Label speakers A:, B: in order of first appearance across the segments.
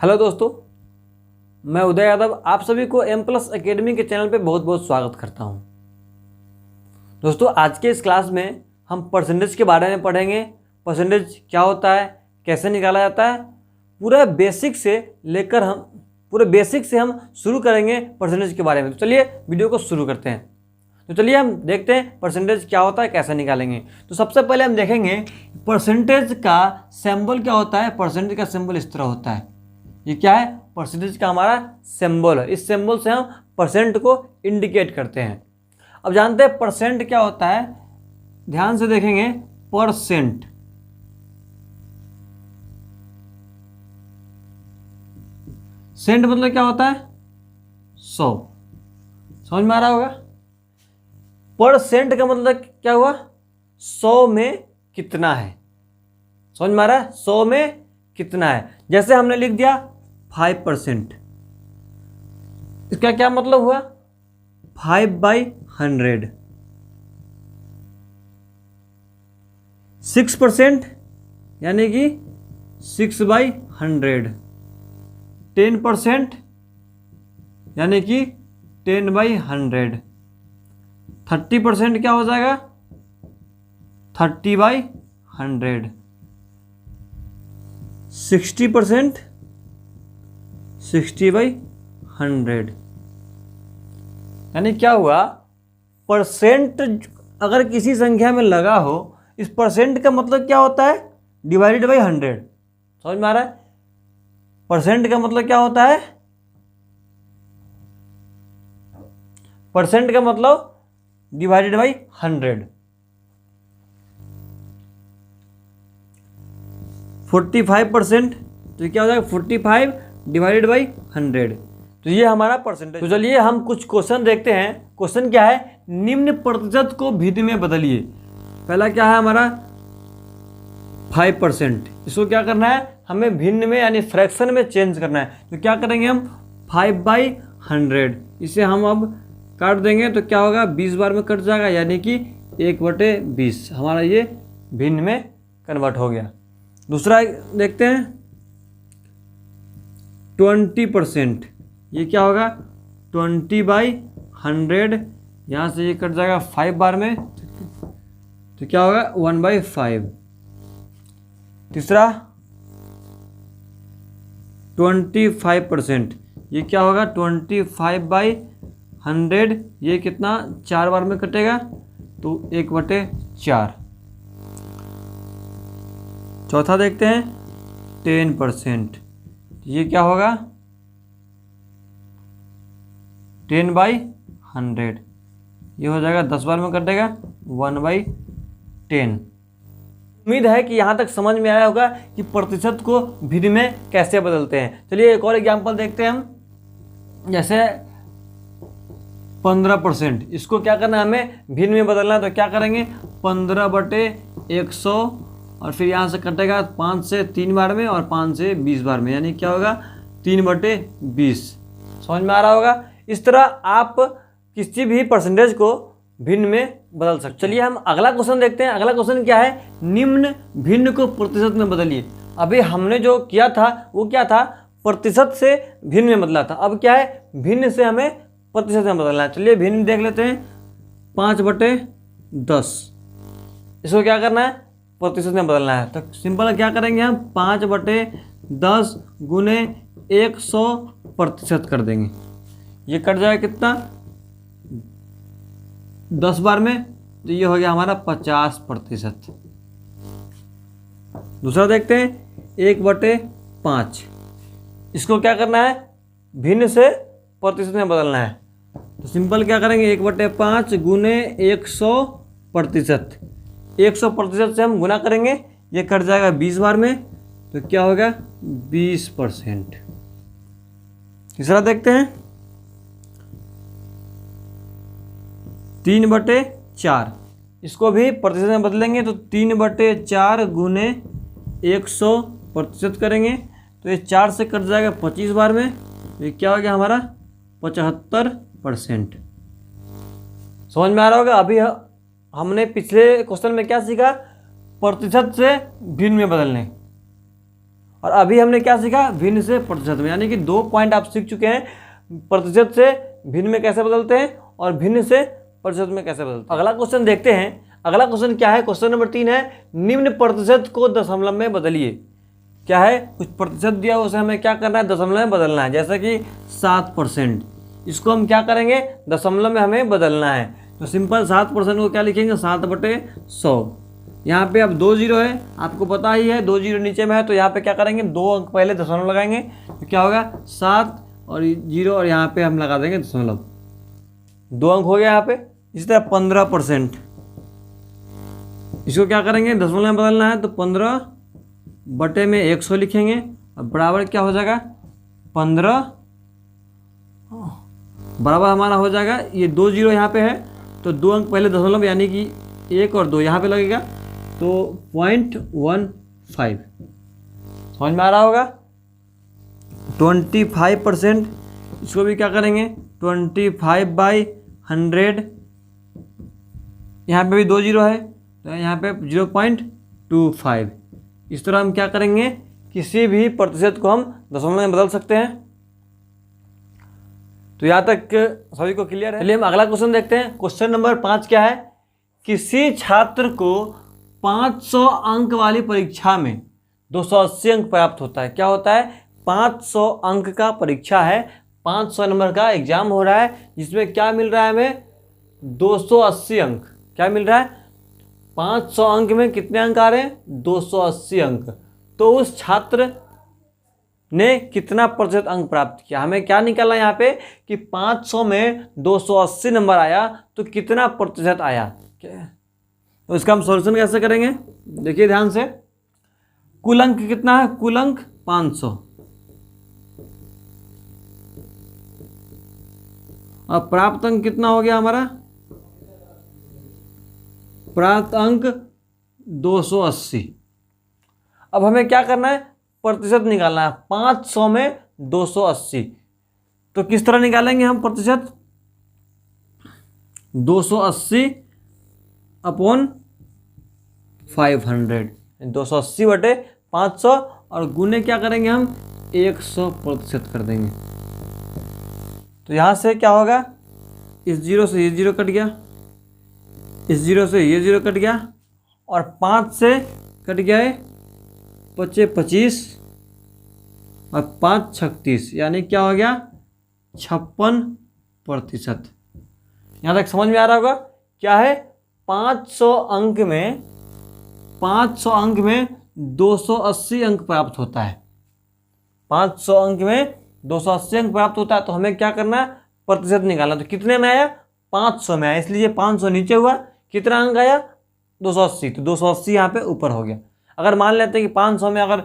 A: Hello दोस्तों, मैं उदय यादव आप सभी को एम प्लस अकेडमी के चैनल पे बहुत बहुत स्वागत करता हूं। दोस्तों, आज के इस क्लास में हम परसेंटेज के बारे में पढ़ेंगे। परसेंटेज क्या होता है, कैसे निकाला जाता है, पूरे बेसिक से हम शुरू करेंगे परसेंटेज के बारे में। तो चलिए वीडियो को शुरू करते हैं। तो चलिए हम देखते हैं परसेंटेज क्या होता है, कैसे निकालेंगे। तो सबसे पहले हम देखेंगे परसेंटेज का सिंबल क्या होता है। परसेंटेज का सिंबल इस तरह होता है। ये क्या है? परसेंटेज का हमारा सिंबल है। इस सिंबल से हम परसेंट को इंडिकेट करते हैं। अब जानते हैं परसेंट क्या होता है। ध्यान से देखेंगे, परसेंट सेंट मतलब क्या होता है? 100। समझ में आ रहा होगा। परसेंट का मतलब क्या हुआ? 100 में कितना है। समझ में आ रहा है? 100 में कितना है। जैसे हमने लिख दिया 5%, इसका क्या मतलब हुआ? 5/100। 6% यानी कि 6/100। 10% यानी कि 10/100। 30% क्या हो जाएगा? 30/100। 60% 60/100। यानी क्या हुआ? परसेंट अगर किसी संख्या में लगा हो, इस परसेंट का मतलब क्या होता है? Divided by 100। समझ में आ रहा है? परसेंट का मतलब क्या होता है? परसेंट का मतलब डिवाइडेड बाई 100। 45%, तो क्या हो जाएगा? 45 डिवाइडेड बाई 100। तो ये हमारा परसेंटेज। तो चलिए हम कुछ क्वेश्चन देखते हैं। क्वेश्चन क्या है? निम्न प्रतिशत को भिन्न में बदलिए। पहला क्या है हमारा? 5%। इसको क्या करना है? हमें भिन्न में यानी फ्रैक्शन में चेंज करना है। तो क्या करेंगे हम? 5/100। इसे हम अब काट देंगे तो क्या होगा? 20 बार में कट जाएगा, यानी कि 1/20 हमारा ये भिन्न में कन्वर्ट हो गया। दूसरा देखते हैं 20%। ये क्या होगा? 20/100। यहाँ से ये कट जाएगा 5 बार में, तो क्या होगा? 1/5। तीसरा 25%। ये क्या होगा? 25/100। ये कितना? 4 बार में कटेगा, तो 1/4। चौथा देखते हैं 10%। ये क्या होगा? 10/100। ये हो जाएगा 10 बार में कटेगा, 1/10। उम्मीद है कि यहाँ तक समझ में आया होगा कि प्रतिशत को भिन्न में कैसे बदलते हैं। चलिए एक और एग्जांपल देखते हैं हम। जैसे 15%, इसको क्या करना है? हमें भिन्न में बदलना है। तो क्या करेंगे? 15/100 और फिर यहाँ से कटेगा 5 से 3 बार में और 5 से 20 बार में, यानी क्या होगा? 3/20। समझ में आ रहा होगा। इस तरह आप किसी भी परसेंटेज को भिन्न में बदल सकते हैं। चलिए हम अगला क्वेश्चन देखते हैं। अगला क्वेश्चन क्या है? निम्न भिन्न को प्रतिशत में बदलिए। अभी हमने जो किया था वो क्या था? प्रतिशत से भिन्न में बदला था। अब क्या है? भिन्न से हमें प्रतिशत में बदलना है। चलिए भिन्न देख लेते हैं। 5/10। इसको क्या करना है? प्रतिशत में बदलना है। तो सिंपल क्या करेंगे हम? 5/10 गुने 100% कर देंगे। ये कट जाएगा कितना? 10 बार में, तो ये हो गया हमारा 50%। दूसरा देखते हैं 1/5। इसको क्या करना है? भिन्न से प्रतिशत में बदलना है। तो सिंपल क्या करेंगे? 1/5 गुने 100%। 100% से हम गुना करेंगे, ये कट जाएगा 20 बार में, तो क्या होगा? 20%। तीसरा देखते हैं 3/4। इसको भी प्रतिशत में बदलेंगे, तो 3/4 गुने 100% करेंगे, तो ये 4 से कट जाएगा 25 बार में, तो ये क्या हो गया हमारा? 75%। समझ में आ रहा होगा। अभी हमने पिछले क्वेश्चन में क्या सीखा? प्रतिशत से भिन्न में बदलने। और अभी हमने क्या सीखा, भिन्न से प्रतिशत में, यानी कि 2 पॉइंट आप सीख चुके हैं। प्रतिशत से भिन्न में कैसे बदलते हैं और भिन्न से प्रतिशत में कैसे बदलते हैं। अगला क्वेश्चन देखते हैं। अगला क्वेश्चन क्या है, क्वेश्चन नंबर 3 है, निम्न प्रतिशत को दशमलव में बदलिए। क्या है, कुछ प्रतिशत दिया उसे हमें क्या करना है, दशमलव में बदलना है। जैसा कि 7%, इसको हम क्या करेंगे, दशमलव में हमें बदलना है। तो सिंपल 7% को क्या लिखेंगे, 7/100। यहाँ पे अब 2 जीरो है, आपको पता ही है 2 जीरो नीचे में है, तो यहाँ पे क्या करेंगे, 2 अंक पहले दशमलव लगाएंगे, तो क्या होगा 7 और 0, और यहाँ पे हम लगा देंगे दशमलव, 2 अंक हो गया यहाँ पे। इसी तरह 15%, इसको क्या करेंगे, दशमलव में बदलना है, तो 15/100 लिखेंगे, और बराबर क्या हो जाएगा 15, बराबर हमारा हो जाएगा, ये 2 जीरो यहाँ पे है, तो 2 अंक पहले दशमलव, यानी कि 1 और 2 यहाँ पे लगेगा, तो 0.15। समझ में आ रहा होगा। 25%, इसको भी क्या करेंगे, 25/100, यहाँ पे भी 2 जीरो है, तो यहाँ पे 0.25। इस तरह हम क्या करेंगे, किसी भी प्रतिशत को हम दशमलव में बदल सकते हैं। तो यहाँ तक सभी को क्लियर है। चलिए हम अगला क्वेश्चन देखते हैं। क्वेश्चन नंबर 5 क्या है, किसी छात्र को 500 अंक वाली परीक्षा में 280 अंक प्राप्त होता है। क्या होता है, 500 अंक का परीक्षा है, 500 नंबर का एग्जाम हो रहा है, जिसमें क्या मिल रहा है हमें, 280 अंक। क्या मिल रहा है, 500 अंक में कितने अंक आ रहे हैं, 280 अंक। तो उस छात्र ने कितना प्रतिशत अंक प्राप्त किया। हमें क्या निकालना है यहाँ पे कि 500 में 280 नंबर आया तो कितना प्रतिशत आया। तो इसका हम सॉल्यूशन कैसे करेंगे, देखिए ध्यान से। कुल अंक कितना है, कुल अंक 500, और प्राप्त अंक कितना हो गया हमारा, प्राप्त अंक 280। अब हमें क्या करना है, प्रतिशत निकालना है। 500 में 280, तो किस तरह निकालेंगे हम प्रतिशत, 280/500, 280/500, और गुने क्या करेंगे हम, 100% कर देंगे। तो यहाँ से क्या होगा, इस जीरो से ये जीरो कट गया, इस जीरो से ये जीरो कट गया, और 5 से कट गया 25 और 5 36, यानी क्या हो गया 56%। यहाँ तक समझ में आ रहा होगा। क्या है, 500 अंक में 280 अंक प्राप्त होता है। 500 अंक में 280 अंक प्राप्त होता है, तो हमें क्या करना है, प्रतिशत निकालना। तो कितने में आया, 500 में आया, इसलिए 500 नीचे हुआ, कितना अंक आया 280, तो 280 यहाँ पे ऊपर हो गया। अगर मान लेते हैं कि 500 में अगर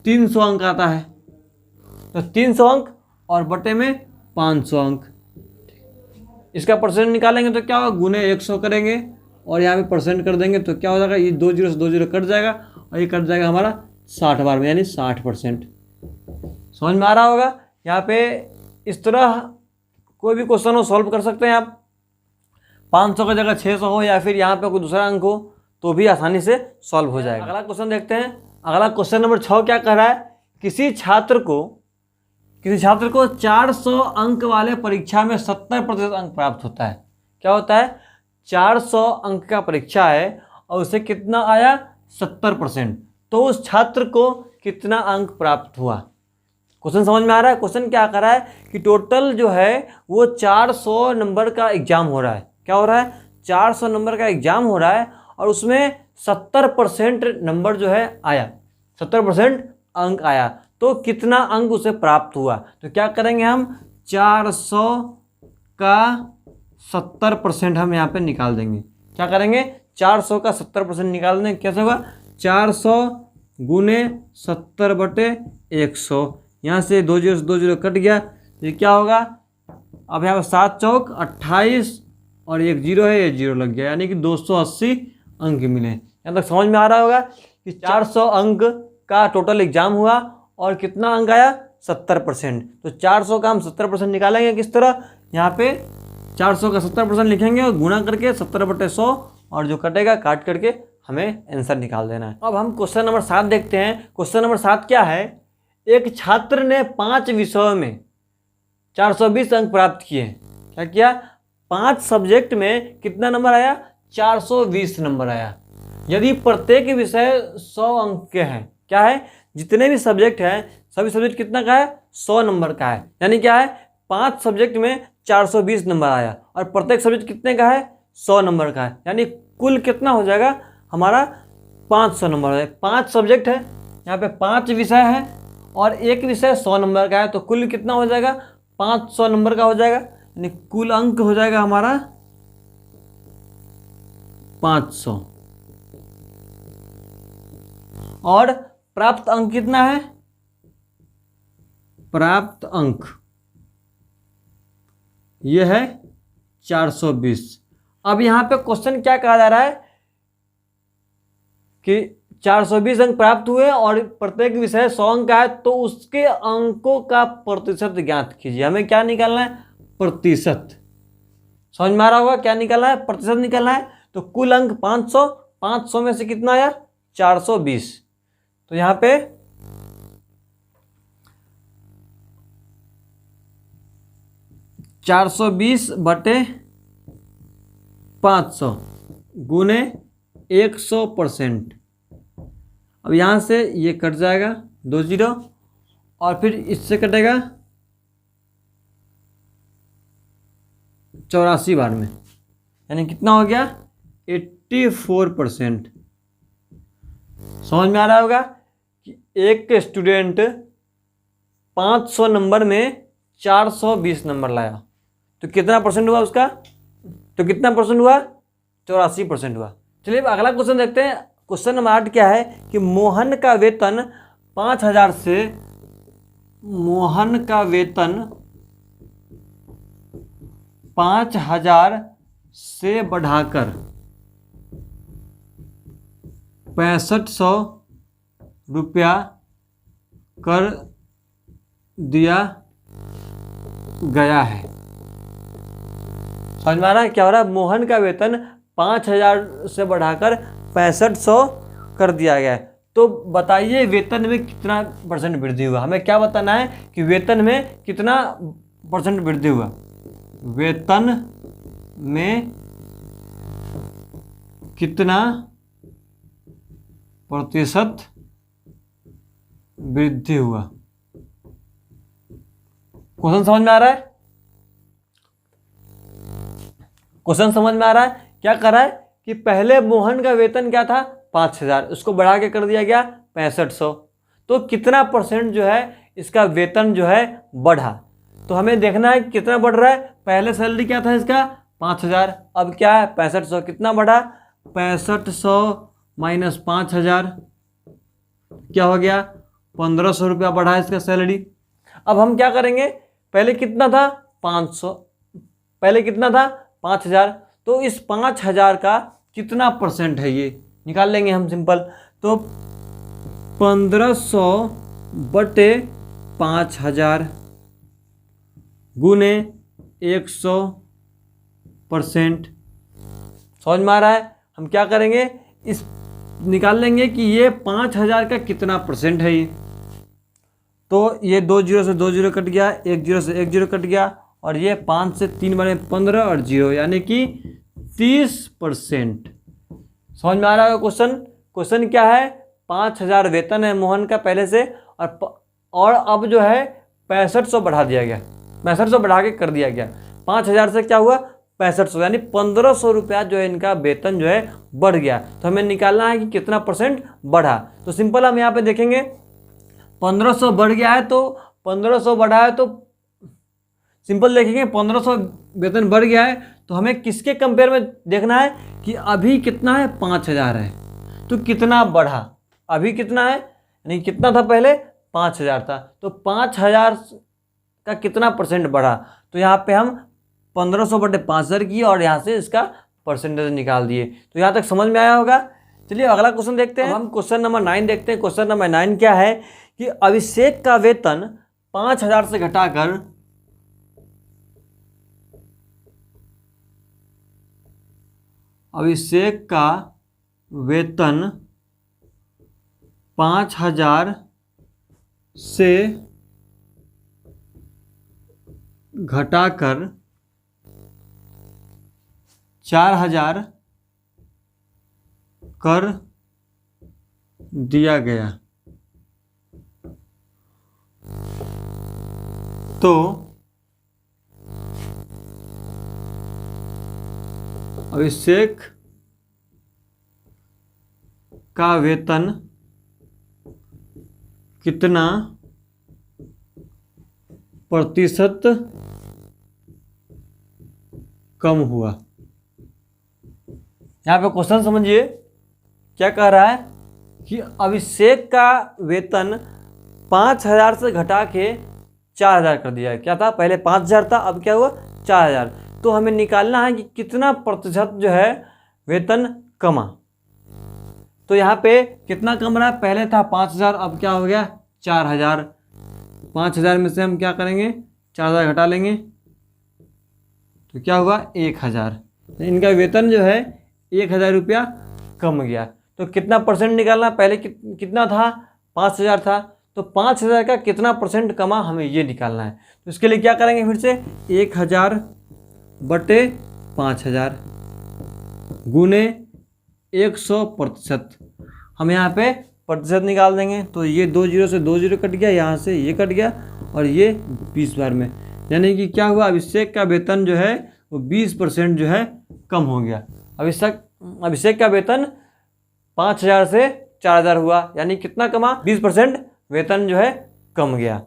A: 300 अंक आता है, तो 300 अंक और बटे में 500 अंक, इसका परसेंट निकालेंगे तो क्या होगा, गुने 100 करेंगे और यहाँ पे परसेंट कर देंगे, तो क्या हो जाएगा, ये 2 जीरो से 2 जीरो कट जाएगा, और ये कट जाएगा हमारा 60 बार में, यानी 60%। समझ में आ रहा होगा। यहाँ पे इस तरह कोई भी क्वेश्चन हो सॉल्व कर सकते हैं आप। 500 की जगह 600 हो, या फिर यहाँ पे कोई दूसरा अंक हो, तो भी आसानी से सॉल्व हो जाएगा। अगला क्वेश्चन देखते हैं। अगला क्वेश्चन नंबर 6 क्या कह रहा है, किसी छात्र को 400 अंक वाले परीक्षा में 70% अंक प्राप्त होता है। क्या होता है, 400 अंक का परीक्षा है और उसे कितना आया, 70%, तो उस छात्र को कितना अंक प्राप्त हुआ। क्वेश्चन समझ में आ रहा है। क्वेश्चन क्या कर रहा है कि टोटल जो है वो 400 नंबर का एग्जाम हो रहा है। क्या हो रहा है, 400 नंबर का एग्जाम हो रहा है, और उसमें 70% नंबर जो है आया, 70% अंक आया, तो कितना अंक उसे प्राप्त हुआ। तो क्या करेंगे हम, 400 का 70% हम यहाँ पे निकाल देंगे। क्या करेंगे, 400 का 70% निकाल देंगे। कैसे होगा, 400 गुने 70/100, यहाँ से 2 जीरो से 2 जीरो कट गया, ये क्या होगा, अब यहाँ पर 7 चौक 28 और 1 जीरो है, ये जीरो लग गया, यानी कि 280 अंक मिले। यहाँ तक समझ में आ रहा होगा कि 400 अंक का टोटल एग्जाम हुआ और कितना अंक आया, 70%। तो 400 का हम 70% निकालेंगे किस तरह, यहाँ पे 400 का 70% लिखेंगे और गुणा करके 70/100, और जो कटेगा काट करके हमें आंसर निकाल देना है। अब हम क्वेश्चन नंबर 7 देखते हैं। क्वेश्चन नंबर 7 क्या है, एक छात्र ने 5 विषयों में 420 अंक प्राप्त किए। क्या किया, 5 सब्जेक्ट में कितना नंबर आया, 420 नंबर आया। यदि प्रत्येक विषय 100 अंक के हैं, क्या है, जितने भी सब्जेक्ट हैं सभी सब्जेक्ट कितना का है, 100 नंबर का है। यानी क्या है, 5 सब्जेक्ट में 420 नंबर आया और प्रत्येक सब्जेक्ट कितने का है, 100 नंबर का है। यानी कुल कितना हो जाएगा हमारा, 500 नंबर है। 5 सब्जेक्ट है, यहाँ पे 5 विषय है और एक विषय 100 नंबर का है, तो कुल कितना हो जाएगा, 500 नंबर का हो जाएगा। यानी कुल अंक हो जाएगा हमारा 500। और प्राप्त अंक कितना है, प्राप्त अंक ये है 420। अब यहां पे क्वेश्चन क्या कहा जा रहा है कि 420 अंक प्राप्त हुए और प्रत्येक विषय 100 अंक का है, तो उसके अंकों का प्रतिशत ज्ञात कीजिए। हमें क्या निकालना है, प्रतिशत। समझ में आ रहा होगा क्या निकालना है, प्रतिशत निकालना है। तो कुल अंक 500, 500 में से कितना आया, 420। तो यहां पे 420/500 गुने 100%। अब यहाँ से ये कट जाएगा 2 जीरो और फिर इससे कटेगा 84 बार में, यानी कितना हो गया, 84%। समझ में आ रहा होगा कि एक स्टूडेंट 500 नंबर में 420 नंबर लाया, तो कितना परसेंट हुआ उसका, तो कितना परसेंट हुआ, 84% हुआ। चलिए अब अगला क्वेश्चन देखते हैं। क्वेश्चन नंबर 8 क्या है कि मोहन का वेतन 5000 से, मोहन का वेतन 5000 से बढ़ाकर 6500 रुपया कर दिया गया है। समझ में आ रहा है क्या हो रहा है, मोहन का वेतन 5000 से बढ़ाकर 6500 कर दिया गया है। तो बताइए वेतन में कितना परसेंट वृद्धि हुआ। हमें क्या बताना है कि वेतन में कितना परसेंट वृद्धि हुआ, वेतन में कितना प्रतिशत वृद्धि हुआ। क्वेश्चन समझ में आ रहा है, क्वेश्चन समझ में आ रहा है। क्या कर रहा है कि पहले मोहन का वेतन क्या था, 5000, उसको बढ़ा के कर दिया गया 6500। तो कितना परसेंट जो है इसका वेतन जो है बढ़ा। तो हमें देखना है कितना बढ़ रहा है। पहले सैलरी क्या था इसका, 5000, अब क्या है 6500, कितना बढ़ा, 6500 माइनस 5000 क्या हो गया, 1500 रुपया बढ़ा इसका सैलरी। अब हम क्या करेंगे, पहले कितना था 500, पहले कितना था 5000, तो इस 5000 का कितना परसेंट है ये निकाल लेंगे हम सिंपल। तो 1500/5000 गुने 100%। समझ में आ रहा है। हम क्या करेंगे, इस निकाल लेंगे कि ये 5000 का कितना परसेंट है ये। तो ये 2 जीरो से 2 जीरो कट गया, 1 जीरो से 1 जीरो कट गया और ये 5 से 3 बने 15 और 0 यानी कि 30%। समझ में आ रहा है क्वेश्चन। क्वेश्चन क्या है, 5000 वेतन है मोहन का पहले से और अब जो है 6500 बढ़ा दिया गया, 6500 बढ़ा के कर दिया गया। 5000 से क्या हुआ 6500, यानी 1500 रुपया जो है इनका वेतन जो है बढ़ गया। तो हमें निकालना है कि कितना परसेंट बढ़ा। तो सिंपल हम यहाँ पे देखेंगे 1500 बढ़ गया है, तो 1500 बढ़ा है तो सिंपल देखेंगे 1500 वेतन बढ़ गया है, तो हमें किसके कंपेयर में देखना है कि अभी कितना है 5000 है, तो कितना बढ़ा, अभी कितना है, यानी कितना था पहले 5000 था, तो 5000 का कितना परसेंट बढ़ा। तो यहाँ पे हम 1500/5000 किए और यहाँ से इसका परसेंटेज निकाल दिए। तो यहाँ तक समझ में आया होगा। चलिए अगला क्वेश्चन देखते हैं। हम क्वेश्चन नंबर 9 देखते हैं। क्वेश्चन नंबर 9 क्या है कि अभिषेक का वेतन 5000 से घटाकर वेतन 5,000 से घटाकर 4,000 कर दिया गया तो अभिषेक का वेतन कितना प्रतिशत कम हुआ। यहाँ पे क्वेश्चन समझिए, क्या कह रहा है कि अभिषेक का वेतन 5,000 से घटा के 4,000 कर दिया है। क्या था, पहले 5,000 था, अब क्या हुआ 4,000। तो हमें निकालना है कि कितना प्रतिशत जो है वेतन कमा। तो यहाँ पे कितना कम रहा, पहले था 5,000, अब क्या हो गया 4,000। 5,000 में से हम क्या करेंगे, 4,000 घटा लेंगे तो क्या हुआ 1,000। इनका वेतन जो है 1,000 रुपया कम गया। तो कितना परसेंट निकालना, पहले कितना था 5,000 था, तो 5,000 का कितना परसेंट कमा हमें ये निकालना है। तो इसके लिए क्या करेंगे, फिर से 1,000 बटे 5,000 गुने 100%। हम यहाँ पे प्रतिशत निकाल देंगे। तो ये 2 जीरो से 2 जीरो कट गया, यहाँ से ये कट गया और ये 20 बार में, यानी कि क्या हुआ, अभिषेक का वेतन जो है वो 20% जो है कम हो गया। अभिषेक का वेतन 5,000 से 4,000 हुआ, यानी कितना कमा, 20% वेतन जो है कम गया।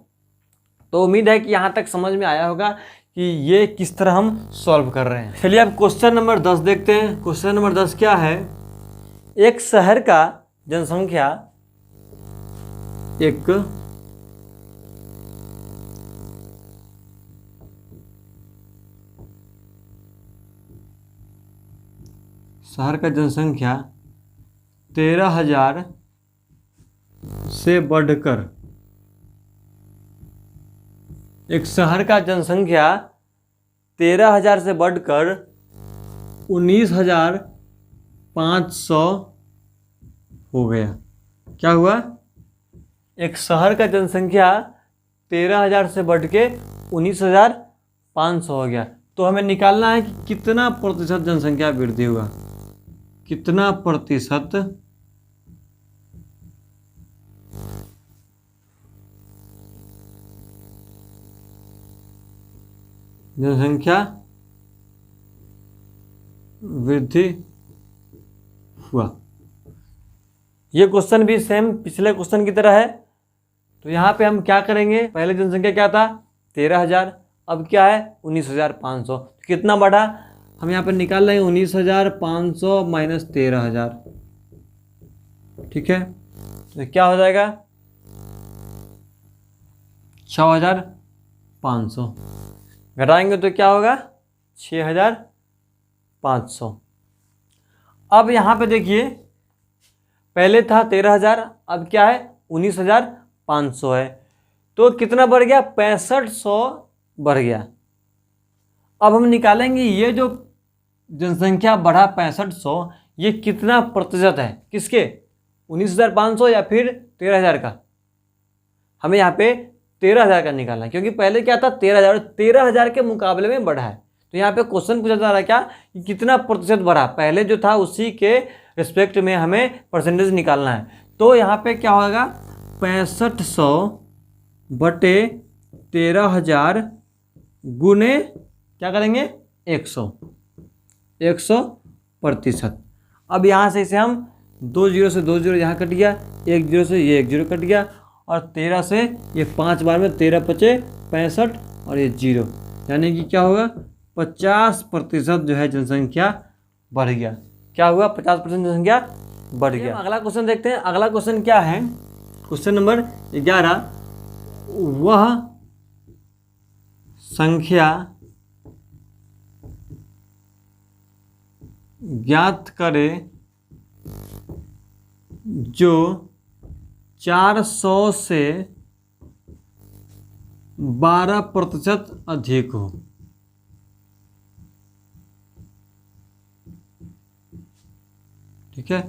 A: तो उम्मीद है कि यहाँ तक समझ में आया होगा कि ये किस तरह हम सॉल्व कर रहे हैं। चलिए अब क्वेश्चन नंबर 10 देखते हैं। क्वेश्चन नंबर 10 क्या है, एक शहर का जनसंख्या शहर का जनसंख्या 13,000 से बढ़कर, एक शहर का जनसंख्या 13,000 से बढ़कर 19,500 हो गया। क्या हुआ, एक शहर का जनसंख्या 13,000 से बढ़ के 19,500 हो गया। तो हमें निकालना है कि कितना प्रतिशत जनसंख्या वृद्धि हुआ, कितना प्रतिशत जनसंख्या वृद्धि हुआ। ये क्वेश्चन भी सेम पिछले क्वेश्चन की तरह है। तो यहाँ पे हम क्या करेंगे, पहले जनसंख्या क्या था 13,000, अब क्या है 19,500। कितना बढ़ा, हम यहाँ पर निकाल रहे हैं 19,500 माइनस 13,000। ठीक है, तो क्या हो जाएगा 6,500। घटाएंगे तो क्या होगा 6,500। अब यहाँ पे देखिए, पहले था 13,000, अब क्या है 19,500 है। तो कितना बढ़ गया 6500 बढ़ गया। अब हम निकालेंगे ये जो जनसंख्या बढ़ा 6500, ये कितना प्रतिशत है, किसके 19,500 या फिर 13,000 का। हमें यहाँ पे 13,000 का निकालना है, क्योंकि पहले क्या था 13,000 के मुकाबले में बढ़ा है। तो यहाँ पे क्वेश्चन पूछा जा रहा है क्या, कि कितना प्रतिशत बढ़ा, पहले जो था उसी के रिस्पेक्ट में हमें परसेंटेज निकालना है। तो यहाँ पे क्या होगा 6500 बटे 13,000 गुने क्या करेंगे 100%। अब यहाँ से इसे हम 2 जीरो से 2 जीरो यहाँ कट गया, 1 जीरो से ये 1 जीरो कट गया, और 13 से ये 5 बार में 13 पचे 65 और ये 0, यानी कि क्या होगा 50% जो है जनसंख्या बढ़ गया। क्या हुआ 50% जनसंख्या बढ़ गया। अगला क्वेश्चन देखते हैं। अगला क्वेश्चन क्या है, क्वेश्चन नंबर 11, वह संख्या ज्ञात करे जो 400 से 12% अधिक हो। ठीक है,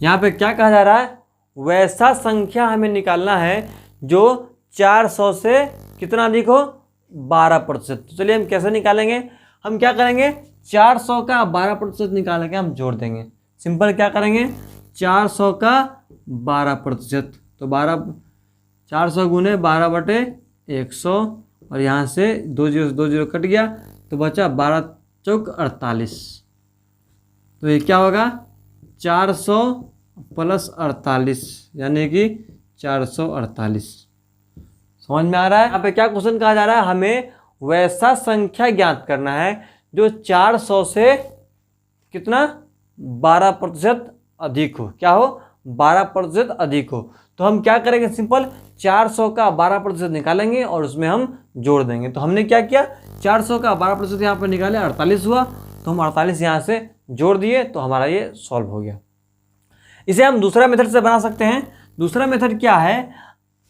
A: यहाँ पे क्या कहा जा रहा है, वैसा संख्या हमें निकालना है जो 400 से कितना अधिक हो, 12%। तो चलिए हम कैसे निकालेंगे, हम क्या करेंगे, 400 का 12% निकालेंगे, हम जोड़ देंगे। सिंपल क्या करेंगे, 400 का 12%, तो 400 गुने 12/100 और यहाँ से 2 जीरो से 2 जीरो कट गया तो बचा 12 चौक 48। तो ये क्या होगा, 400 प्लस 48 यानी कि 448। समझ में आ रहा है। यहाँ पे क्या क्वेश्चन कहा जा रहा है, हमें वैसा संख्या ज्ञात करना है जो 400 से कितना 12% अधिक हो। क्या हो, 12% अधिक हो। तो हम क्या करेंगे, सिंपल 400 का 12% निकालेंगे और उसमें हम जोड़ देंगे। तो हमने क्या किया, 400 का 12% यहाँ पर निकाले, 48 हुआ, तो हम 48 यहाँ से जोड़ दिए, तो हमारा ये सॉल्व हो गया। इसे हम दूसरा मेथड से बना सकते हैं। दूसरा मेथड क्या है,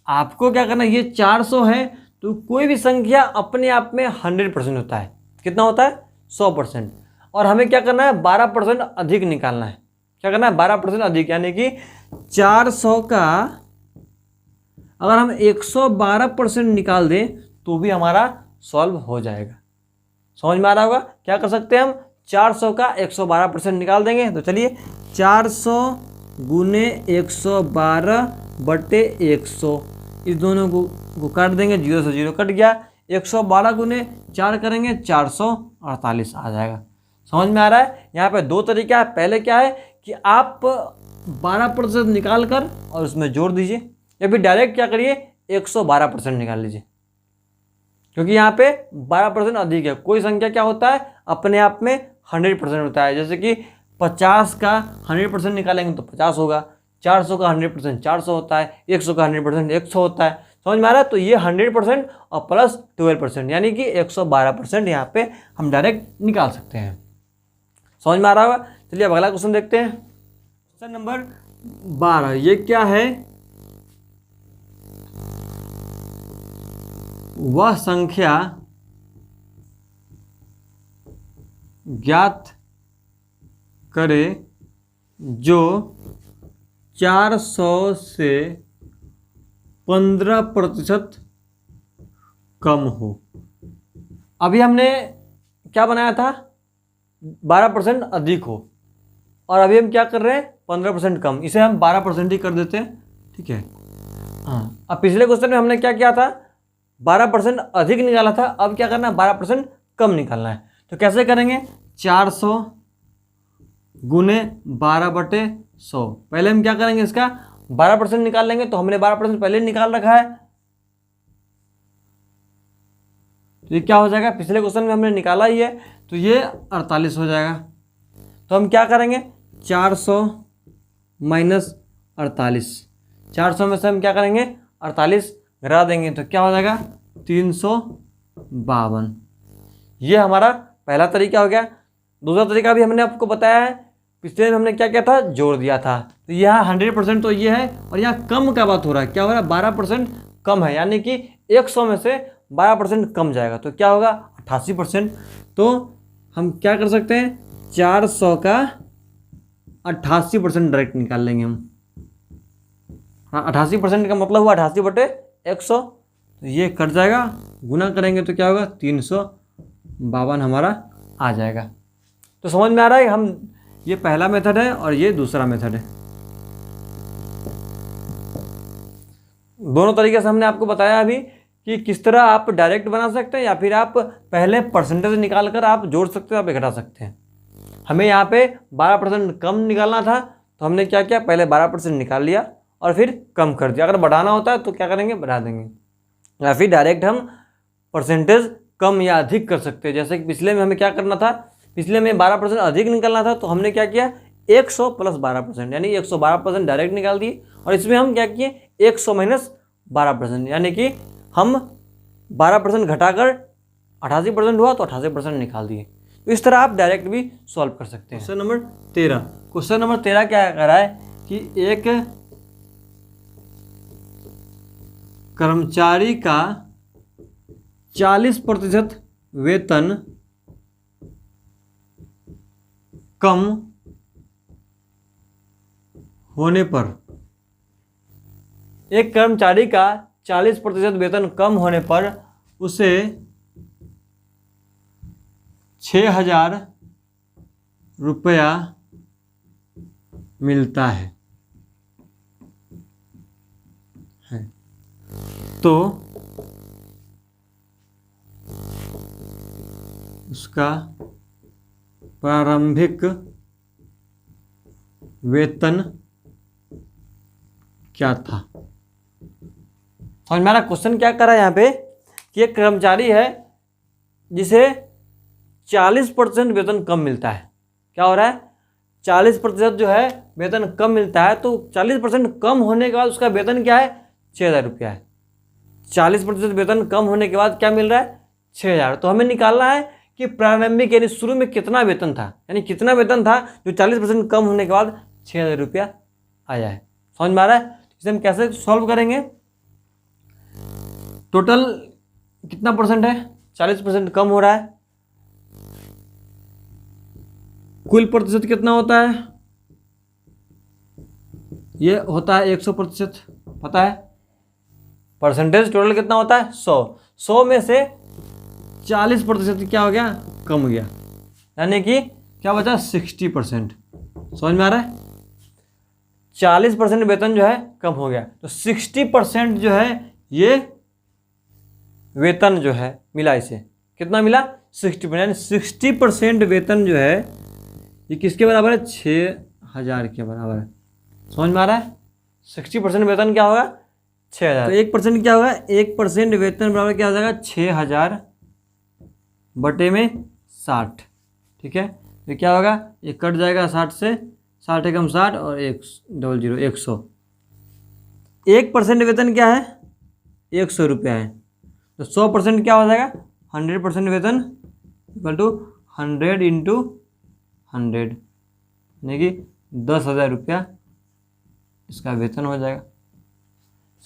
A: आपको क्या करना है, ये 400 है तो कोई भी संख्या अपने आप में 100% होता है। कितना होता है, 100%। और हमें क्या करना है, 12% अधिक निकालना है। क्या करना है, 12% अधिक, यानी कि 400 का अगर हम 112% निकाल दें तो भी हमारा सॉल्व हो जाएगा। समझ में आ रहा होगा। क्या कर सकते हैं हम, 400 का 112% निकाल देंगे। तो चलिए 400 गुने 112/100, इस दोनों को काट देंगे, 0 से 0 कट गया। 112 गुने 4 करेंगे, 448 आ जाएगा। समझ में आ रहा है। यहाँ पे दो तरीका है। पहले क्या है कि आप 12% निकाल कर और उसमें जोड़ दीजिए, या फिर डायरेक्ट क्या करिए, 112% निकाल लीजिए, क्योंकि यहाँ पे 12% अधिक है। कोई संख्या क्या होता है, अपने आप में 100% होता है। जैसे कि 50 का 100% निकालेंगे तो 50 होगा, 400 का 100% 400 होता है, 100 का 100% 100 होता है। समझ में आ रहा है। तो ये 100% और प्लस 12% यानी कि 112% यहाँ पे हम डायरेक्ट निकाल सकते हैं। समझ में आ रहा होगा। चलिए अब अगला क्वेश्चन देखते हैं। क्वेश्चन नंबर 12, ये क्या है, वह संख्या ज्ञात करे जो 400 से 15% कम हो। अभी हमने क्या बनाया था, 12% अधिक हो, और अभी हम क्या कर रहे हैं, 15% कम। इसे हम 12% ही कर देते हैं, ठीक है। हाँ, अब पिछले क्वेश्चन में हमने क्या किया था, 12% अधिक निकाला था। अब क्या करना है, 12% कम निकालना है। तो कैसे करेंगे, 400 गुने 12/100। पहले हम क्या करेंगे, इसका 12% निकाल लेंगे। तो हमने 12% पहले निकाल रखा है, तो ये क्या हो जाएगा, पिछले क्वेश्चन में हमने निकाला ही है, तो ये 48 हो जाएगा। तो हम क्या करेंगे, 400 माइनस 48, 400 में से हम क्या करेंगे, 48 घटा देंगे, तो क्या हो जाएगा, 352। ये हमारा पहला तरीका हो गया। दूसरा तरीका भी हमने आपको बताया है, पिछले में हमने क्या किया था, जोड़ दिया था। तो यहाँ 100% तो ये है, और यहाँ कम का बात हो रहा है। क्या हो रहा है, 12% कम है, यानी कि 100 में से 12% कम जाएगा, तो क्या होगा, 88%। तो हम क्या कर सकते हैं, 400 का 88% डायरेक्ट निकाल लेंगे हम। हाँ, 88% का मतलब हुआ 88/100। तो ये कट जाएगा, गुना करेंगे तो क्या होगा, 352 हमारा आ जाएगा। तो समझ में आ रहा है, हम ये पहला मेथड है और ये दूसरा मेथड है। दोनों तरीके से हमने आपको बताया अभी कि किस तरह आप डायरेक्ट बना सकते हैं, या फिर आप पहले परसेंटेज निकाल कर आप जोड़ सकते हो, आप घटा सकते हैं। हमें यहाँ पे 12% कम निकालना था, तो हमने क्या किया, पहले 12% निकाल लिया और फिर कम कर दिया। अगर बढ़ाना होता है तो क्या करेंगे, बढ़ा देंगे, या फिर डायरेक्ट हम परसेंटेज कम या अधिक कर सकते हैं। जैसे कि पिछले में हमें क्या करना था, पिछले में 12% अधिक निकालना था, तो हमने क्या किया, 100 प्लस 12% यानी 112% डायरेक्ट निकाल दिए। और इसमें हम क्या किए, 100 माइनस 12% यानी कि हम 12% घटाकर 88% हुआ, तो 88% निकाल दिए। तो इस तरह आप डायरेक्ट भी सॉल्व कर सकते हैं। क्वेश्चन नंबर 13, क्वेश्चन नंबर 13 क्या कह रहा है कि एक कर्मचारी का 40% वेतन कम होने पर, एक कर्मचारी का 40% वेतन कम होने पर उसे 6,000 रुपया मिलता है। तो उसका प्रारंभिक वेतन क्या था। समझ में आ रहा क्वेश्चन क्या कर रहा है यहाँ पे कि एक कर्मचारी है जिसे 40% वेतन कम मिलता है। क्या हो रहा है, 40% जो है वेतन कम मिलता है, तो 40% कम होने के बाद उसका वेतन क्या है, 6,000 रुपया है। 40% वेतन कम होने के बाद क्या मिल रहा है, 6,000। तो हमें निकालना है कि प्रारंभिक यानी शुरू में कितना वेतन था, यानी कितना वेतन था जो 40% कम होने के बाद 6,000 रुपया आया है। समझ में आ रहा है। इसे हम कैसे सॉल्व करेंगे, टोटल कितना परसेंट है, 40% कम हो रहा है, कुल प्रतिशत कितना होता है, ये होता है 100%। पता है परसेंटेज टोटल कितना होता है, 100 में से 40% क्या हो गया, कम हो गया, यानी कि क्या बचा, 60%। समझ में आ रहा है, 40% वेतन जो है कम हो गया, तो 60% जो है ये वेतन जो है मिला, इसे कितना मिला, 60%। यानी 60% वेतन जो है ये किसके बराबर है, 6,000 के बराबर है। समझ में आ रहा है, 60% वेतन क्या होगा, 6,000। तो 1% क्या होगा, 1% वेतन बराबर क्या हो जाएगा, 6,000 बटे में 60। ठीक है, तो क्या होगा, ये कट जाएगा 60 से, 60 एकम 60 और 100 100। 1% वेतन क्या है, 100 रुपया है, तो 100% क्या हो जाएगा, 100% वेतन इक्वल टू 100 इंटू 100, यानी कि 10,000 रुपया इसका वेतन हो जाएगा।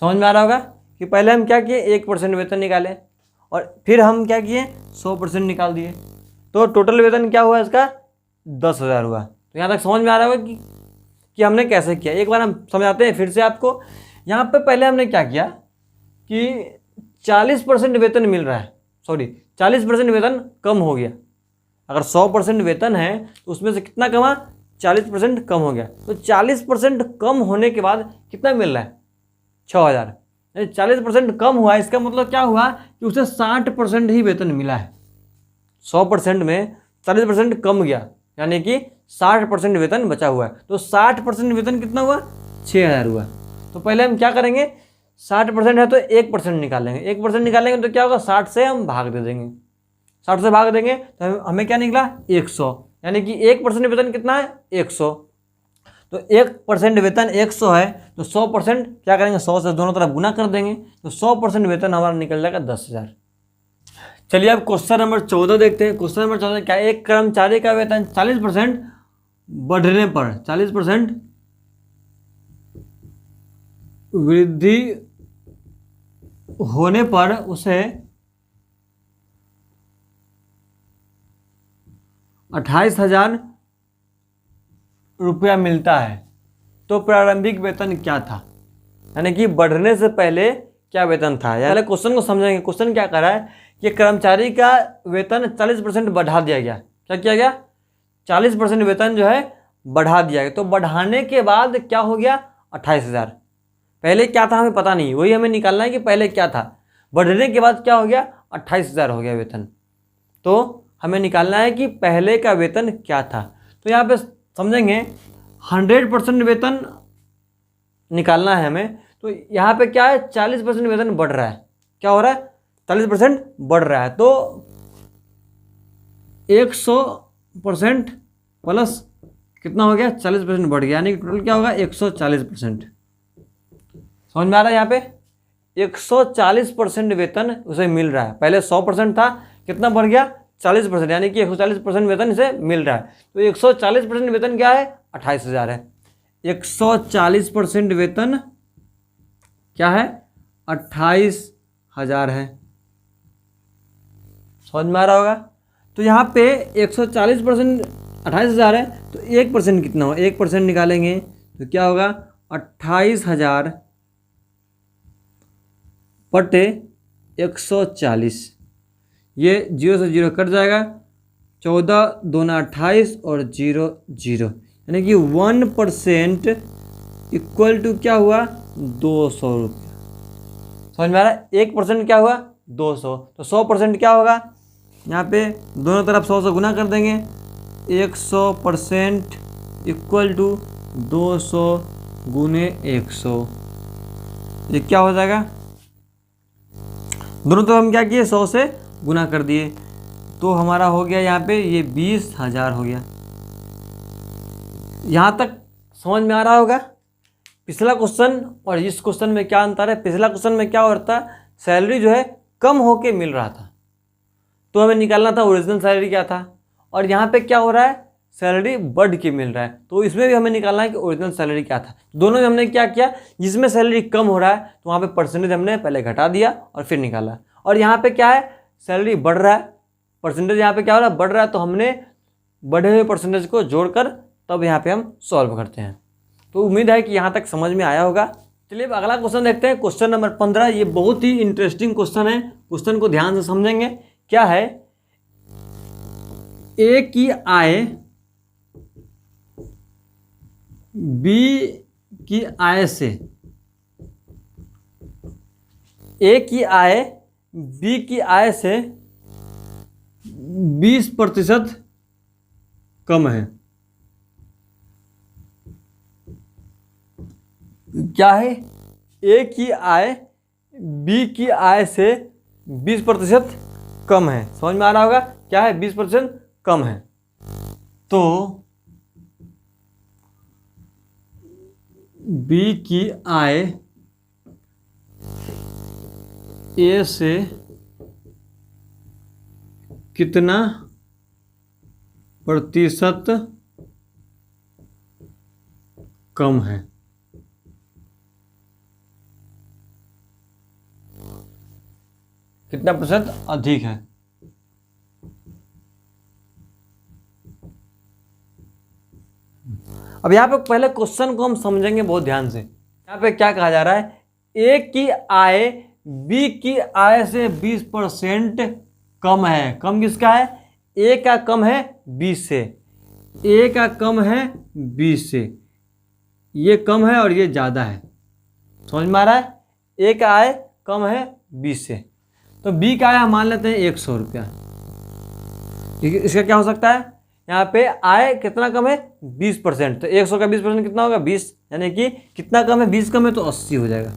A: समझ में आ रहा होगा कि पहले हम क्या किए, 1% वेतन निकाले और फिर हम क्या किए, 100% निकाल दिए, तो टोटल वेतन क्या हुआ इसका, 10,000 हुआ। तो यहाँ तक समझ में आ रहा होगा कि हमने कैसे किया। एक बार हम समझाते हैं फिर से आपको। यहाँ पे पहले हमने क्या किया कि 40% वेतन मिल रहा है, 40% वेतन कम हो गया। अगर 100% वेतन है तो उसमें से कितना कमा, 40% कम हो गया। तो 40% कम होने के बाद कितना मिल रहा है, 6,000। 40% कम हुआ, इसका मतलब क्या हुआ कि उसे 60% ही वेतन मिला है। 100% में 40% कम गया, यानी कि 60% वेतन बचा हुआ है। तो 60% वेतन कितना हुआ, 6,000 हुआ। तो पहले हम क्या करेंगे, 60% है तो 1% निकालेंगे। 1% निकालेंगे तो क्या होगा, 60 से हम भाग दे देंगे, 60 से भाग देंगे तो हमें क्या निकला, 100। यानी कि 1% वेतन कितना है, 100। तो 1% वेतन 100 है, तो 100% क्या करेंगे, 100 से दोनों तरफ गुना कर देंगे, तो 100% वेतन हमारा निकल जाएगा 10,000। चलिए अब क्वेश्चन नंबर 14 देखते हैं। क्वेश्चन नंबर 14 क्या, एक कर्मचारी का वेतन 40% बढ़ने पर, 40% वृद्धि होने पर उसे 28,000 रुपया मिलता है, तो प्रारंभिक वेतन क्या था। यानी कि बढ़ने से पहले क्या वेतन था। पहले क्वेश्चन को समझेंगे। क्वेश्चन क्या कर रहा है कि कर्मचारी का वेतन 40% बढ़ा दिया गया। क्या किया गया, 40% वेतन जो है बढ़ा दिया गया। तो बढ़ाने के बाद क्या हो गया, 28,000। पहले क्या था हमें पता नहीं, वही हमें निकालना है कि पहले क्या था। बढ़ने के बाद क्या हो गया, 28,000 हो गया वेतन। तो हमें निकालना है कि पहले का वेतन क्या था। तो यहाँ पे समझेंगे 100% वेतन निकालना है हमें। तो यहाँ पे क्या है, 40% वेतन बढ़ रहा है। क्या हो रहा है, 40% बढ़ रहा है। तो 100% प्लस कितना हो गया, 40% बढ़ गया, यानी कि टोटल क्या होगा, 140%। समझ में आ रहा है, यहाँ पे 140% वेतन उसे मिल रहा है। पहले 100% था, कितना बढ़ गया, 40%, यानी कि 140% वेतन इसे मिल रहा है। तो 140% वेतन क्या है, 28,000 है। 140% वेतन क्या है, 28,000 है। समझ में आ रहा होगा। तो यहाँ पे 140% 28,000 है, तो 1% कितना हो, 1% निकालेंगे तो क्या होगा 28,000 बटे 140। ये 0 से 0 कट जाएगा, 14 दूना 28 और 0 0, यानी कि 1% इक्वल टू क्या हुआ 200 रुपये। समझ में आ रहा है? 1% क्या हुआ 200, तो 100% क्या होगा, यहाँ पे दोनों तरफ 100 से गुना कर देंगे, 100% इक्वल टू 200 गुने 100। ये क्या हो जाएगा, दोनों तरफ हम क्या किए 100 से गुना कर दिए, तो हमारा हो गया यहाँ पे ये 20,000 हो गया। यहाँ तक समझ में आ रहा होगा। पिछला क्वेश्चन और इस क्वेश्चन में क्या अंतर है, पिछला क्वेश्चन में क्या हो रहा था, सैलरी जो है कम होके मिल रहा था, तो हमें निकालना था ओरिजिनल सैलरी क्या था, और यहाँ पे क्या हो रहा है सैलरी बढ़ के मिल रहा है, तो इसमें भी हमें निकालना है कि ओरिजिनल सैलरी क्या था। दोनों में हमने क्या किया, जिसमें सैलरी कम हो रहा है तो वहाँ पे परसेंटेज हमने पहले घटा दिया और फिर निकाला, और यहाँ पे क्या है सैलरी बढ़ रहा है, परसेंटेज यहाँ पे क्या हो रहा है बढ़ रहा है, तो हमने बढ़े हुए परसेंटेज को जोड़कर तब यहाँ पे हम सॉल्व करते हैं। तो उम्मीद है कि यहाँ तक समझ में आया होगा। चलिए अब अगला क्वेश्चन देखते हैं, क्वेश्चन नंबर 15। ये बहुत ही इंटरेस्टिंग क्वेश्चन है, क्वेश्चन को ध्यान से समझेंगे। क्या है, ए की आय बी की आय से, ए की आय बी की आय से 20% कम है। क्या है, ए की आय बी की आय से 20% कम है। समझ में आ रहा होगा क्या है 20% कम है। तो बी की आय ए से कितना प्रतिशत कम है। कितना प्रतिशत अधिक है। अब यहाँ पे पहले क्वेश्चन को हम समझेंगे बहुत ध्यान से। यहाँ पे क्या कहा जा रहा है, ए की आय बी की आय से 20% कम है। कम किसका है, ए का कम है 20 से, ए का कम है 20 से, ये कम है और ये ज़्यादा है। समझ में आ रहा है, ए का आय कम है 20 से, तो बी का आय हम मान लेते हैं 100 रुपया। इसका क्या हो सकता है, यहाँ पे आय कितना कम है 20%, तो 100 का 20% कितना होगा 20, यानी कि कितना कम है 20 कम है तो 80 हो जाएगा।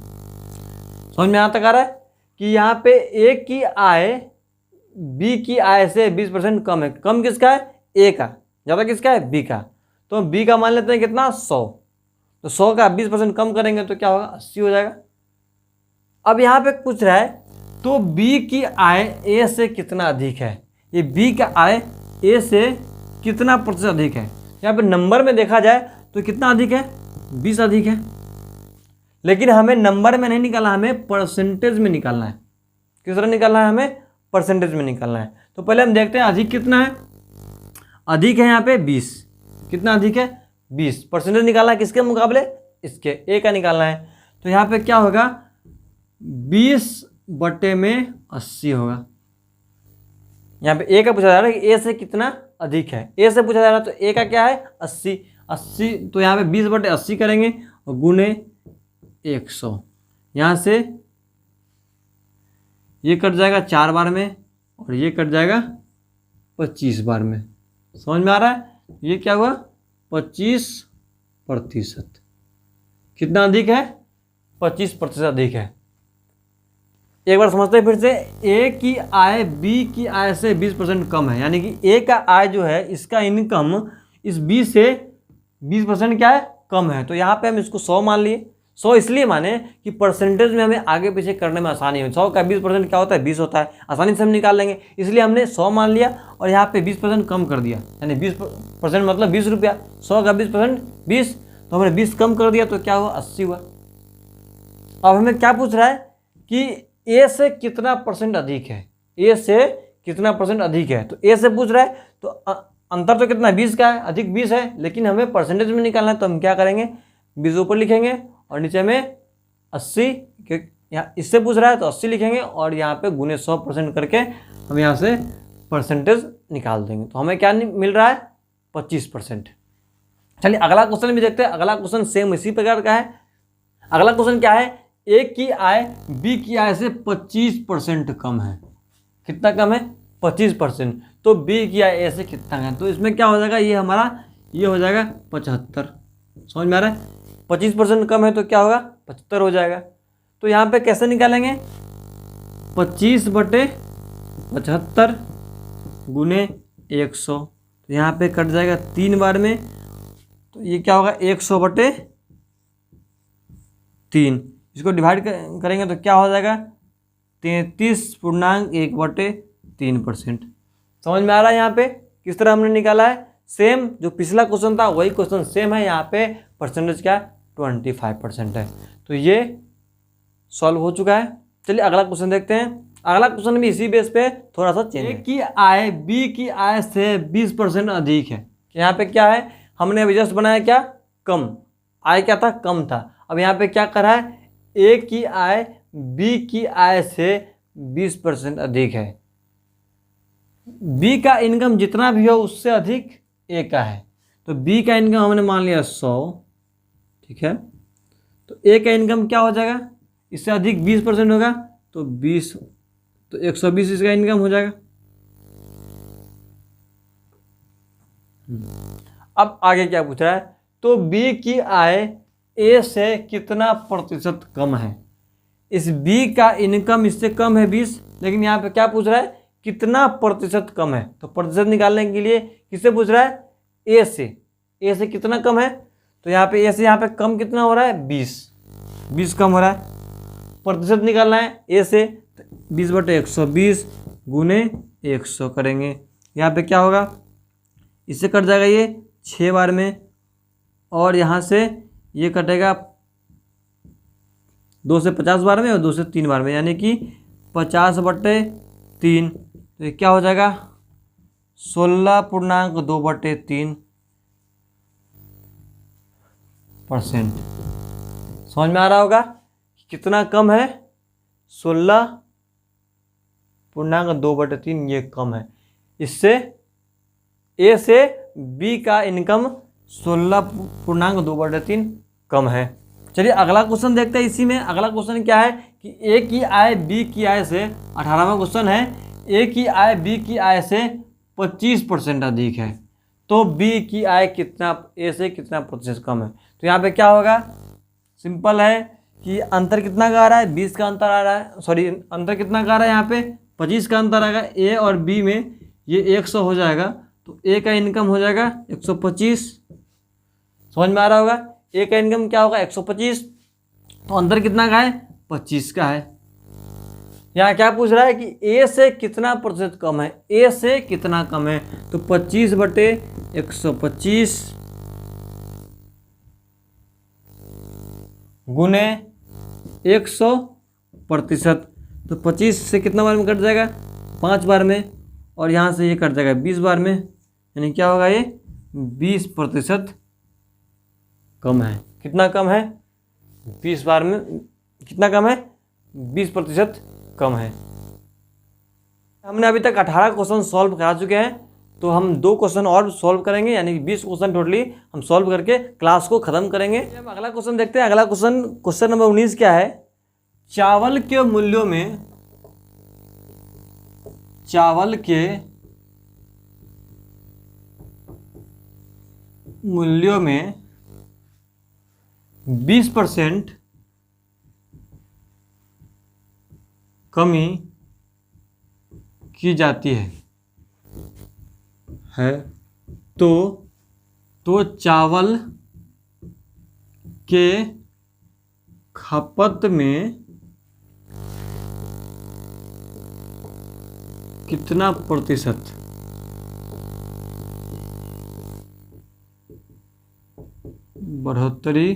A: समझ में यहाँ तक आ रहा है कि यहाँ पे ए की आय बी की आय से 20% कम है। कम किसका है, ए का, ज़्यादा किसका है बी का, तो बी का मान लेते हैं कितना 100, तो 100 का 20% कम करेंगे तो क्या होगा 80 हो जाएगा। अब यहाँ पे पूछ रहा है तो बी की आय ए से कितना अधिक है, ये बी का आय ए से कितना प्रतिशत अधिक है। यहाँ पे नंबर में देखा जाए तो कितना अधिक है 20 अधिक है, लेकिन हमें नंबर में नहीं निकालना, हमें परसेंटेज में निकालना है। किस तरह निकालना है, हमें परसेंटेज में निकालना है। तो पहले हम देखते हैं अधिक कितना है, अधिक है यहाँ पे 20, कितना अधिक है 20, परसेंटेज निकालना है किसके मुकाबले, इसके ए का निकालना है। तो यहाँ पे क्या होगा 20/80 होगा। यहाँ पे ए का पूछा जा रहा है कि ए से कितना अधिक है, ए से पूछा जा रहा है तो ए का क्या है 80, तो यहाँ पे 20/80 करेंगे और गुने 100, यहाँ से ये कट जाएगा 4 बार में और ये कट जाएगा 25 बार में। समझ में आ रहा है, ये क्या हुआ 25%। कितना अधिक है 25% अधिक है। एक बार समझते हैं फिर से, ए की आय बी की आय से 20% कम है, यानी कि ए का आय जो है इसका इनकम इस बी से 20% क्या है कम है। तो यहाँ पे हम इसको 100 मान लिए। 100 इसलिए माने कि परसेंटेज में हमें आगे पीछे करने में आसानी है। 100 का 20% क्या होता है 20 होता है, आसानी से हम निकाल लेंगे, इसलिए हमने 100 मान लिया और यहाँ पे 20% कम कर दिया, यानी 20% मतलब 20 रुपया, 100 का 20% 20, तो हमने 20 कम कर दिया तो क्या हुआ 80 हुआ। अब हमें क्या पूछ रहा है कि ए से कितना परसेंट अधिक है, ए से कितना परसेंट अधिक है, तो ए से पूछ रहा है तो अंतर तो कितना 20 का है, अधिक 20 है, लेकिन हमें परसेंटेज में निकालना है, तो हम क्या करेंगे 20 ऊपर लिखेंगे और नीचे में 80, यहाँ इससे पूछ रहा है तो 80 लिखेंगे और यहाँ पे गुने 100% करके हम यहाँ से परसेंटेज निकाल देंगे। तो हमें क्या मिल रहा है 25%। चलिए अगला क्वेश्चन भी देखते हैं। अगला क्वेश्चन सेम इसी प्रकार का है। अगला क्वेश्चन क्या है, ए की आय बी की आय से 25% कम है। कितना कम है 25%। तो बी की आय ए से कितना है, तो इसमें क्या हो जाएगा, ये हमारा ये हो जाएगा 75। समझ में आ रहा है, 25% कम है तो क्या होगा 75 हो जाएगा। तो यहाँ पे कैसे निकालेंगे 25/75 गुने 100। तो यहाँ पे कट जाएगा 3 बार में, तो ये क्या होगा 100/3। इसको डिवाइड करेंगे तो क्या हो जाएगा 33.1/3%। समझ में आ रहा है यहाँ पे किस तरह हमने निकाला है। सेम जो पिछला क्वेश्चन था वही क्वेश्चन सेम है। यहाँ पे परसेंटेज क्या 25% है। तो ये सॉल्व हो चुका है। चलिए अगला क्वेश्चन देखते हैं। अगला क्वेश्चन भी इसी बेस पे थोड़ा सा चेंज है। ए की आय बी की आय से 20% अधिक है। यहाँ पे क्या है, हमने अभी जस्ट बनाया क्या कम, आय क्या था कम था। अब यहाँ पे क्या कर रहा है, ए की आय बी की आय से 20% अधिक है। बी का इनकम जितना भी हो उससे अधिक ए का है। तो बी का इनकम हमने मान लिया 100, ठीक है। तो ए का इनकम क्या हो जाएगा, इससे अधिक 20% होगा तो 20, तो 120 इसका इनकम हो जाएगा। अब आगे क्या पूछ रहा है, तो बी की आय ए से कितना प्रतिशत कम है। इस बी का इनकम इससे कम है 20, लेकिन यहाँ पे क्या पूछ रहा है कितना प्रतिशत कम है। तो प्रतिशत निकालने के लिए किससे पूछ रहा है, ए से। ए से कितना कम है, तो यहाँ पे ए से यहाँ पे कम कितना हो रहा है 20 कम हो रहा है। प्रतिशत निकालना है ए से, 20/120 गुने 100 करेंगे। यहाँ पे क्या होगा, इससे कट जाएगा ये 6 बार में, और यहाँ से ये कटेगा 2 से 50 बार में और 2 से 3 बार में, यानी कि 50/3। तो ये क्या हो जाएगा 16.2%। समझ में आ रहा होगा कितना कम है, 16.2/3 ये कम है। इससे ए से बी का इनकम 16.2/3 कम है। चलिए अगला क्वेश्चन देखते हैं। इसी में अगला क्वेश्चन क्या है कि ए की आय बी की आय से, 18वां क्वेश्चन है, ए की आय बी की आय से 25% अधिक है। तो बी की आय कितना, ए से कितना प्रतिशत कम है। तो यहाँ पे क्या होगा, सिंपल है कि अंतर कितना का आ रहा है 20 का अंतर आ रहा है, सॉरी अंतर कितना का आ रहा है यहाँ पे 25 का अंतर आएगा। ए और बी में ये 100 हो जाएगा, तो ए का इनकम हो जाएगा 125। समझ में आ रहा होगा, ए का इनकम क्या होगा 125, तो अंतर कितना का है 25 का है। यहाँ क्या पूछ रहा है कि ए से कितना प्रतिशत कम है, ए से कितना कम है। तो 25/125 गुने 100%। तो 25 से कितना बार में कट जाएगा 5 बार में, और यहाँ से ये कट जाएगा 20 बार में, यानी क्या होगा ये 20% कम है। कितना कम है 20 बार में, कितना कम है 20% कम है। हमने अभी तक 18 क्वेश्चन सॉल्व करा चुके हैं, तो हम 2 क्वेश्चन और सॉल्व करेंगे, यानी 20 क्वेश्चन टोटली हम सॉल्व करके क्लास को खत्म करेंगे। हम अगला क्वेश्चन देखते हैं। अगला क्वेश्चन नंबर 19 क्या है, चावल के मूल्यों में 20% कमी की जाती है तो चावल के खपत में कितना प्रतिशत बढ़ोतरी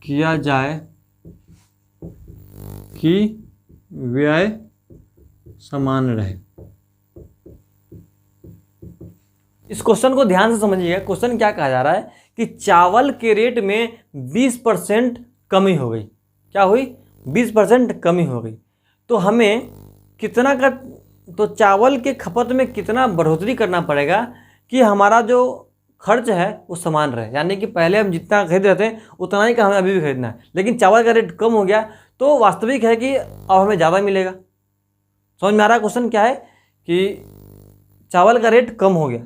A: किया जाए कि व्यय समान रहे। इस क्वेश्चन को ध्यान से समझिएगा। क्वेश्चन क्या कहा जा रहा है कि चावल के रेट में 20% कमी हो गई। क्या हुई? 20% कमी हो गई। तो हमें कितना का, तो चावल के खपत में कितना बढ़ोतरी करना पड़ेगा कि हमारा जो खर्च है वो समान रहे। यानी कि पहले हम जितना खरीद रहे थे उतना ही का हमें अभी भी खरीदना है, लेकिन चावल का रेट कम हो गया तो वास्तविक है कि अब हमें ज़्यादा मिलेगा। समझ में आ रहा है क्वेश्चन क्या है? कि चावल का रेट कम हो गया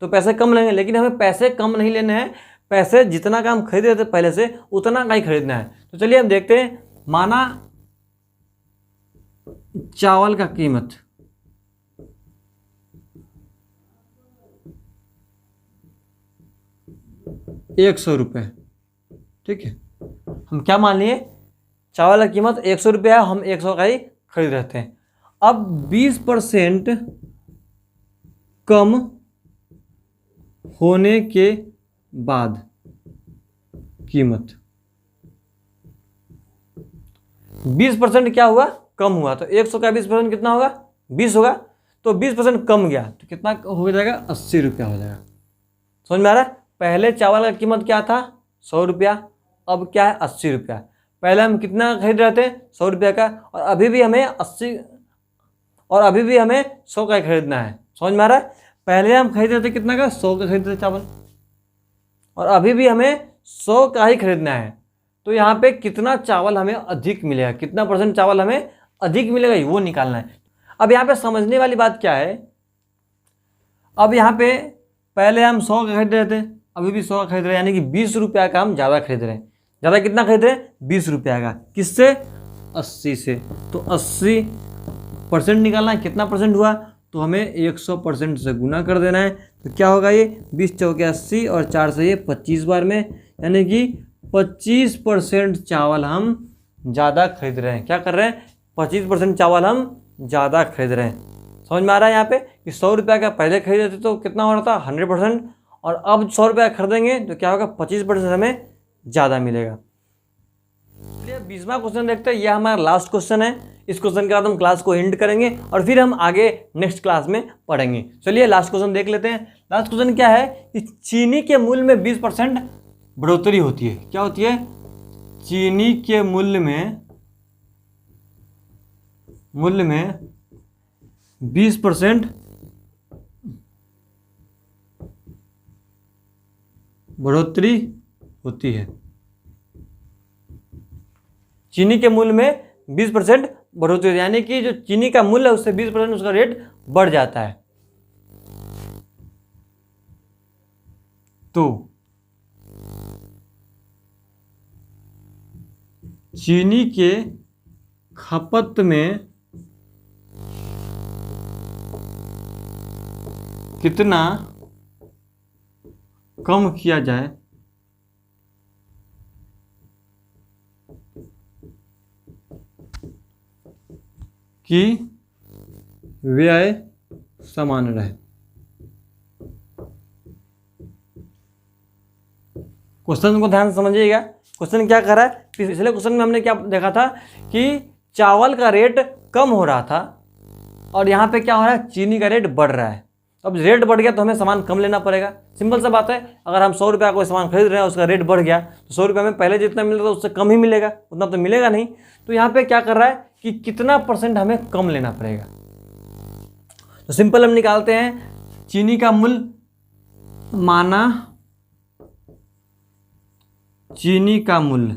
A: तो पैसे कम लेंगे, लेकिन हमें पैसे कम नहीं लेने हैं, पैसे जितना का हम खरीद रहे थे पहले से उतना का ही खरीदना है। तो चलिए हम देखते हैं। माना चावल का कीमत 100 रुपये, ठीक है। हम क्या मान लिए? चावल की कीमत 100 रुपये है, हम 100 का ही खरीद रहे थे। अब 20% कम होने के बाद कीमत 20% क्या हुआ? कम हुआ। तो 100 का 20% कितना होगा? 20 होगा। तो 20% कम गया तो कितना हो जाएगा? 80 रुपया हो जाएगा। समझ में आ रहा है? पहले चावल का कीमत क्या था? 100 रुपया, अब क्या है? 80 रुपया। पहले हम कितना खरीद रहे थे? 100 रुपया का, और अभी भी हमें 100 का ही खरीदना है। समझ में आ रहा है? पहले हम खरीद रहे थे कितना का? 100 का खरीदते थे चावल, और अभी भी हमें 100 का ही खरीदना है। तो यहाँ पे कितना चावल हमें अधिक मिलेगा, कितना % चावल हमें अधिक मिलेगा, वो निकालना है। अब यहाँ पे समझने वाली बात क्या है? अब यहाँ पे पहले हम 100 का खरीद रहे थे, अभी भी 100 का खरीद रहे हैं, यानी कि 20 रुपया का हम ज़्यादा खरीद रहे हैं। ज़्यादा कितना खरीद रहे हैं? 20 रुपया का। किससे? 80 से। तो 80% निकालना है। कितना % हुआ? तो हमें 100% से गुना कर देना है। तो क्या होगा? ये 20 चौके 80 और 4 से ये 25 बार में, यानी कि 25% चावल हम ज़्यादा खरीद रहे हैं। क्या कर रहे हैं? 25% चावल हम ज़्यादा खरीद रहे हैं। समझ में आ रहा है यहाँ पे कि 100 रुपया का पहले खरीदे थे तो कितना हो रहा था? 100%, और अब 100 रुपया खरीदेंगे तो क्या होगा? 25% हमें ज़्यादा मिलेगा। चलिए 20वां क्वेश्चन देखते हैं। यह हमारा लास्ट क्वेश्चन है। इस क्वेश्चन के बाद हम क्लास को एंड करेंगे और फिर हम आगे नेक्स्ट क्लास में पढ़ेंगे। चलिए लास्ट क्वेश्चन देख लेते हैं। लास्ट क्वेश्चन क्या है कि चीनी के मूल्य में 20% बढ़ोतरी होती है। क्या होती है? चीनी के मूल्य में 20% बढ़ोतरी होती है। चीनी के मूल्य में 20% बढ़ोतरी, यानी कि जो चीनी का मूल्य है उससे 20% उसका रेट बढ़ जाता है। तो चीनी के खपत में कितना कम किया जाए कि व्यय समान रहे। क्वेश्चन को ध्यान से समझिएगा। क्वेश्चन क्या कर रहा है? पिछले क्वेश्चन में हमने क्या देखा था कि चावल का रेट कम हो रहा था और यहाँ पे क्या हो रहा है? चीनी का रेट बढ़ रहा है। अब रेट बढ़ गया तो हमें सामान कम लेना पड़ेगा। सिंपल सा बात है। अगर हम 100 रुपया कोई सामान खरीद रहे हैं, उसका रेट बढ़ गया तो 100 रुपया में पहले जितना मिल रहा था उससे कम ही मिलेगा, उतना तो मिलेगा नहीं। तो यहाँ पे क्या कर रहा है कि कितना % हमें कम लेना पड़ेगा। तो सिंपल हम निकालते हैं। चीनी का मूल्य, माना चीनी का मूल्य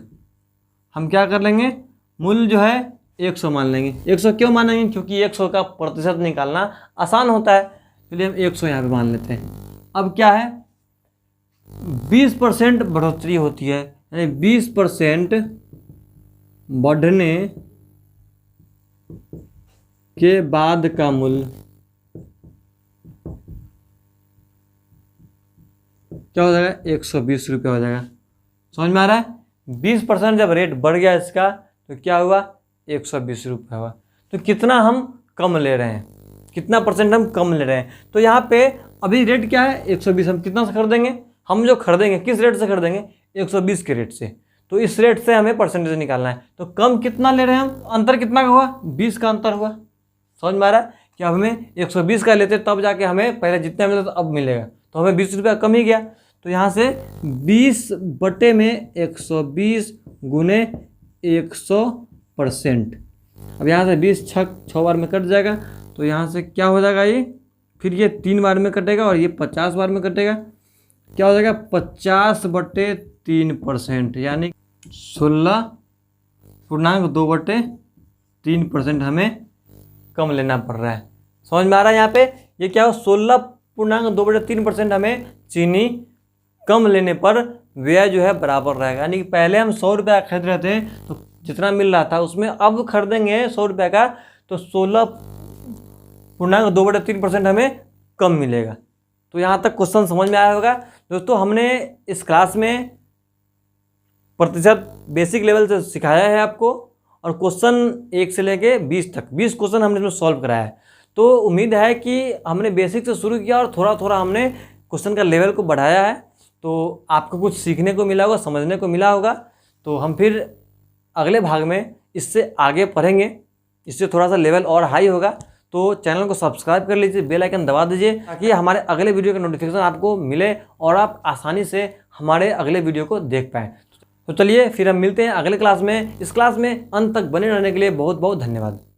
A: हम क्या कर लेंगे? मूल्य जो है 100 मान लेंगे। 100 क्यों मानेंगे? क्योंकि 100 का प्रतिशत निकालना आसान होता है। चलिए हम 100 यहाँ पे मान लेते हैं। अब क्या है? 20% बढ़ोतरी होती है, यानी 20% बढ़ने के बाद का मूल्य क्या हो जाएगा? 120 रुपया हो जाएगा। समझ में आ रहा है? 20% जब रेट बढ़ गया इसका तो क्या हुआ? 120 रुपया हुआ। तो कितना हम कम ले रहे हैं? कितना % हम कम ले रहे हैं? तो यहाँ पे अभी रेट क्या है? 120। हम कितना से खरीदेंगे? हम जो खरीदेंगे किस रेट से खरीदेंगे? 120 के रेट से। तो इस रेट से हमें % निकालना है। तो कम कितना ले रहे हैं हम? अंतर कितना का हुआ? 20 का अंतर हुआ। समझ में आ रहा है कि अब हमें 120 का लेते तब जाके हमें पहले जितना मिला था अब मिलेगा, तो हमें 20 रुपया कम ही गया। तो यहाँ से 20/120 गुने 100%। अब यहाँ से 20 6 बार में कट जाएगा, तो यहाँ से क्या हो जाएगा ये, फिर ये 3 बार में कटेगा और ये 50 बार में कटेगा। क्या हो जाएगा 50/3%, यानी 16.2/3% हमें कम लेना पड़ रहा है। समझ में आ रहा है यहाँ पे, ये क्या हो 16.2/3% हमें चीनी कम लेने पर व्यय जो है बराबर रहेगा। यानी कि पहले हम 100 रुपये खरीद रहे थे तो जितना मिल रहा था उसमें अब खरीदेंगे 100 रुपये का तो 16.2/3% हमें कम मिलेगा। तो यहाँ तक क्वेश्चन समझ में आया होगा दोस्तों। हमने इस क्लास में प्रतिशत बेसिक लेवल से सिखाया है आपको, और क्वेश्चन 1 से लेके 20 तक 20 क्वेश्चन हमने इसमें सॉल्व कराया है। तो उम्मीद है कि हमने बेसिक से शुरू किया और थोड़ा थोड़ा हमने क्वेश्चन का लेवल को बढ़ाया है, तो आपको कुछ सीखने को मिला होगा, समझने को मिला होगा। तो हम फिर अगले भाग में इससे आगे पढ़ेंगे, इससे थोड़ा सा लेवल और हाई होगा। तो चैनल को सब्सक्राइब कर लीजिए, बेल आइकन दबा दीजिए ताकि हमारे अगले वीडियो का नोटिफिकेशन आपको मिले और आप आसानी से हमारे अगले वीडियो को देख पाएँ। तो चलिए फिर हम मिलते हैं अगले क्लास में। इस क्लास में अंत तक बने रहने के लिए बहुत बहुत धन्यवाद।